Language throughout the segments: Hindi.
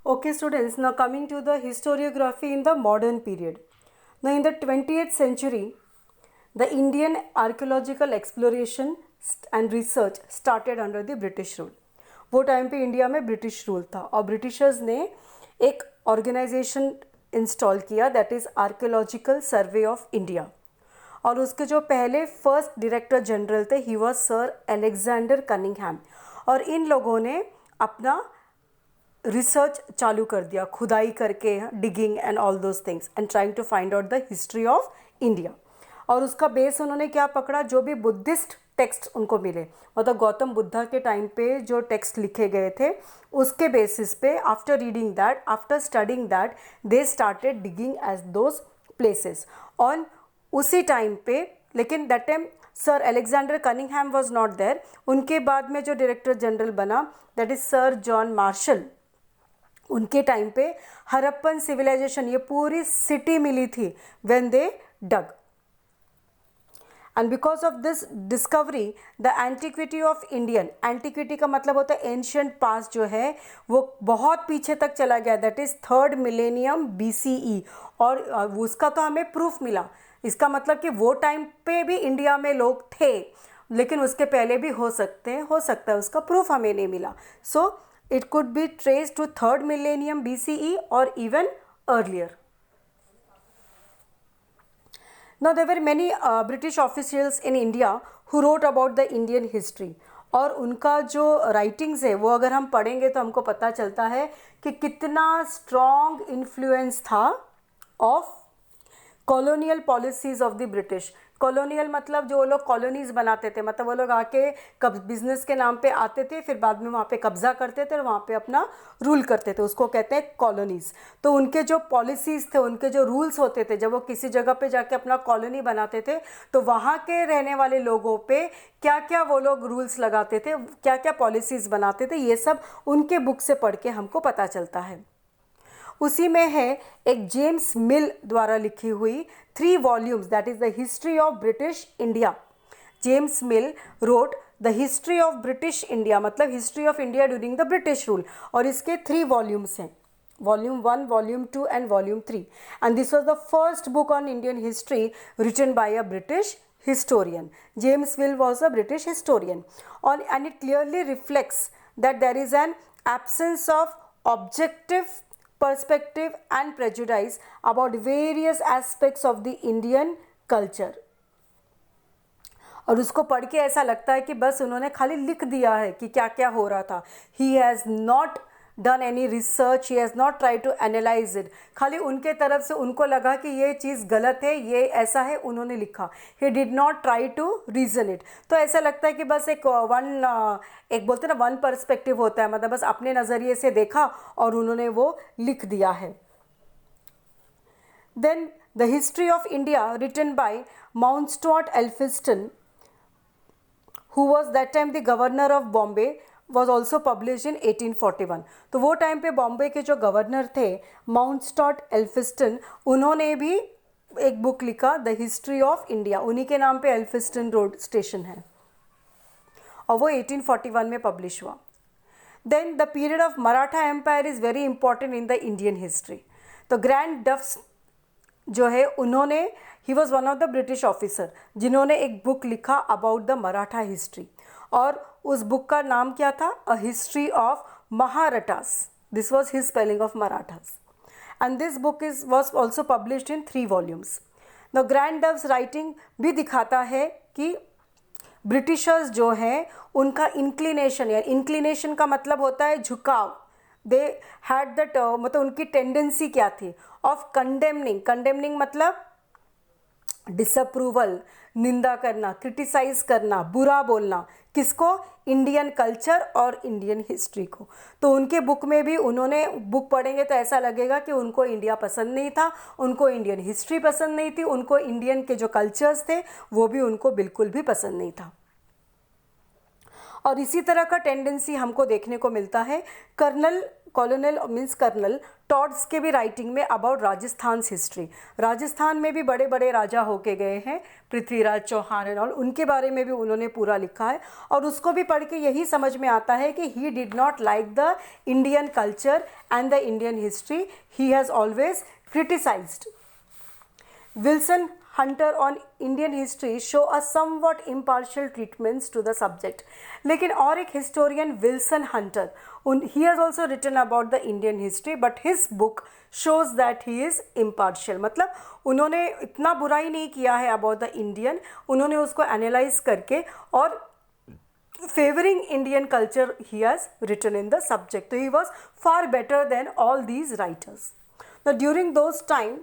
Okay, students, now coming to the historiography in the modern period. Now, in the 20th century, the Indian archaeological exploration and research started under the British rule. वो टाइम पे इंडिया में ब्रिटिश रूल था और ब्रिटिशर्स ने एक ऑर्गेनाइजेशन इंस्टॉल किया, that is archaeological survey of India. और उसके जो पहले फर्स्ट डायरेक्टर जनरल थे, he was sir Alexander Cunningham. और इन लोगों ने अपना रिसर्च चालू कर दिया, खुदाई करके, digging and all those things and trying to find out the history of India. और उसका बेस उन्होंने क्या पकड़ा, जो भी बुद्धिस्ट टेक्स्ट उनको मिले, मतलब गौतम बुद्धा के टाइम पे जो टेक्स्ट लिखे गए थे उसके बेसिस पे, after reading that, after studying that, they started digging as those places. और उसी टाइम पे, लेकिन that time sir Alexander Cunningham was not there. उनके बाद में जो डायरेक्टर जनरल बना, that is sir John Marshall. उनके टाइम पे हरप्पन सिविलाइजेशन, ये पूरी सिटी मिली थी when they dug. And because of this discovery the antiquity of Indian, antiquity का मतलब होता है एंशियंट पास्ट, जो है वो बहुत पीछे तक चला गया, that is 3rd millennium BCE. और उसका तो हमें प्रूफ मिला. इसका मतलब कि वो टाइम पे भी इंडिया में लोग थे, लेकिन उसके पहले भी हो सकता है, उसका प्रूफ हमें नहीं मिला. सो it could be traced to 3rd millennium BCE or even earlier. Now there were many British officials in India who wrote about the Indian history. और उनका जो राइटिंग्स है वो अगर हम पढ़ेंगे तो हमको पता चलता है कि कितना स्ट्रॉन्ग इन्फ्लुएंस था of colonial policies of the British. Colonial मतलब जो वो लोग कॉलोनीज़ बनाते थे, मतलब वो लोग आके बिजनेस के नाम पे आते थे, फिर बाद में वहाँ पे कब्ज़ा करते थे और वहाँ पे अपना रूल करते थे, उसको कहते हैं कॉलोनीज़. तो उनके जो पॉलिसीज़ थे, उनके जो रूल्स होते थे, जब वो किसी जगह पे जाके अपना कॉलोनी बनाते थे तो वहाँ के रहने वाले लोगों पे क्या क्या वो लोग रूल्स लगाते थे, क्या क्या पॉलिसीज़ बनाते थे, ये सब उनके बुक से पढ़ के हमको पता चलता है. उसी में है एक जेम्स मिल द्वारा लिखी हुई 3 volumes, that is the history of British India. James Mill wrote the history of British India, मतलब history of India during the British rule. और इसके 3 वॉल्यूम्स हैं, volume 1, volume 2 and volume 3. And this was the first book on Indian history written by a British historian. James Mill was a British historian. And it clearly reflects that there is an absence of objective perspective and prejudice about various aspects of the Indian culture. और उसको पढ़ के ऐसा लगता है कि बस उन्होंने खाली लिख दिया है कि क्या क्या हो रहा था. He has not done any research, he has not tried to analyze it. खाली उनके तरफ से उनको लगा कि ये चीज़ गलत है, ये ऐसा है, उन्होंने लिखा. He did not try to reason it. तो ऐसा लगता है कि बस एक बोलते हैं ना, वन पर्सपेक्टिव होता है, मतलब बस अपने नज़रिए से देखा और उन्होंने वो लिख दिया है. Then the history of India written by Mount Stuart Elphinstone, who was that time the governor of Bombay, was also published in 1841. तो वो टाइम पे बॉम्बे के जो गवर्नर थे माउंट स्टॉट एल्फिस्टन, उन्होंने भी एक बुक लिखा, द हिस्ट्री ऑफ इंडिया. उन्हीं के नाम पे एल्फिस्टन रोड स्टेशन है और वो 1841 में पब्लिश हुआ. Then the period of Maratha empire is very important in the Indian history. तो ग्रैंड डफ्स जो है, उन्होंने, he was one of the British officer जिन्होंने एक बुक लिखा अबाउट द मराठा हिस्ट्री. और उस बुक का नाम क्या था, a history of Mahrattas. This was his spelling of Marathas. And this book was also published in 3 volumes. The Grant Duff's writing भी दिखाता है कि ब्रिटिशर्स जो हैं उनका इंक्लिनेशन, या इंक्लिनेशन का मतलब होता है झुकाव, दे हैड दैट, मतलब उनकी टेंडेंसी क्या थी ऑफ कंडेमनिंग मतलब डिसअप्रूवल, निंदा करना, क्रिटिसाइज करना, बुरा बोलना, किसको, इंडियन कल्चर और इंडियन हिस्ट्री को. तो उनके बुक में भी, उन्होंने बुक पढ़ेंगे तो ऐसा लगेगा कि उनको इंडिया पसंद नहीं था, उनको इंडियन हिस्ट्री पसंद नहीं थी, उनको इंडियन के जो कल्चर्स थे वो भी उनको बिल्कुल भी पसंद नहीं था. और इसी तरह का टेंडेंसी हमको देखने को मिलता है colonel colonel means colonel Tod's के भी राइटिंग में अबाउट राजस्थान हिस्ट्री, राजस्थान में भी बड़े बड़े राजा होके गए हैं, पृथ्वीराज चौहान एंड ऑल, उनके बारे में भी उन्होंने पूरा लिखा है। और उसको भी पढ़ के यही समझ में आता है कि he did not like the Indian culture and the Indian history, he has always criticised. Wilson Hunter on Indian history show a somewhat impartial treatments to the subject. लेकिन और एक historian Wilson Hunter, he has also written about the Indian history but his book shows that he is impartial, मतलब उन्होंने इतना बुराई नहीं किया है अबाउट द इंडियन, उन्होंने उसको एनालाइज करके और favouring Indian culture he has written in the subject. तो he was far better than all these writers. During those time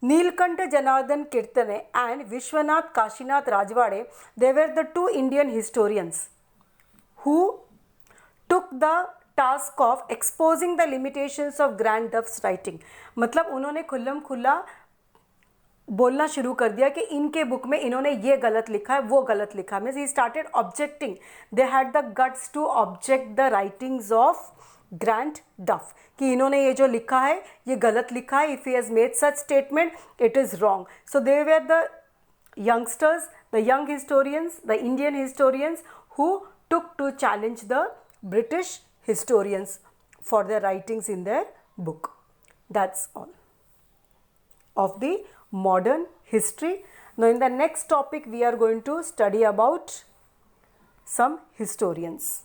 Nilkanta Janardhan Kirtane and Vishwanath Kashinath Rajwade, they were the two Indian historians who took the task of exposing the limitations of Grand Duff's writing. मतलब उन्होंने खुल्लम खुल्ला बोलना शुरू कर दिया कि इनके बुक में इन्होंने ये गलत लिखा है, वो गलत लिखा है। Means he started objecting, they had the guts to object the writings of Grant Duff कि इन्होंने ये जो लिखा है ये गलत लिखा है, if he has made such statement it is wrong. So they were the youngsters, the young historians, the Indian historians who took to challenge the British historians for their writings in their book. That's all of the modern history. Now in the next topic we are going to study about some historians.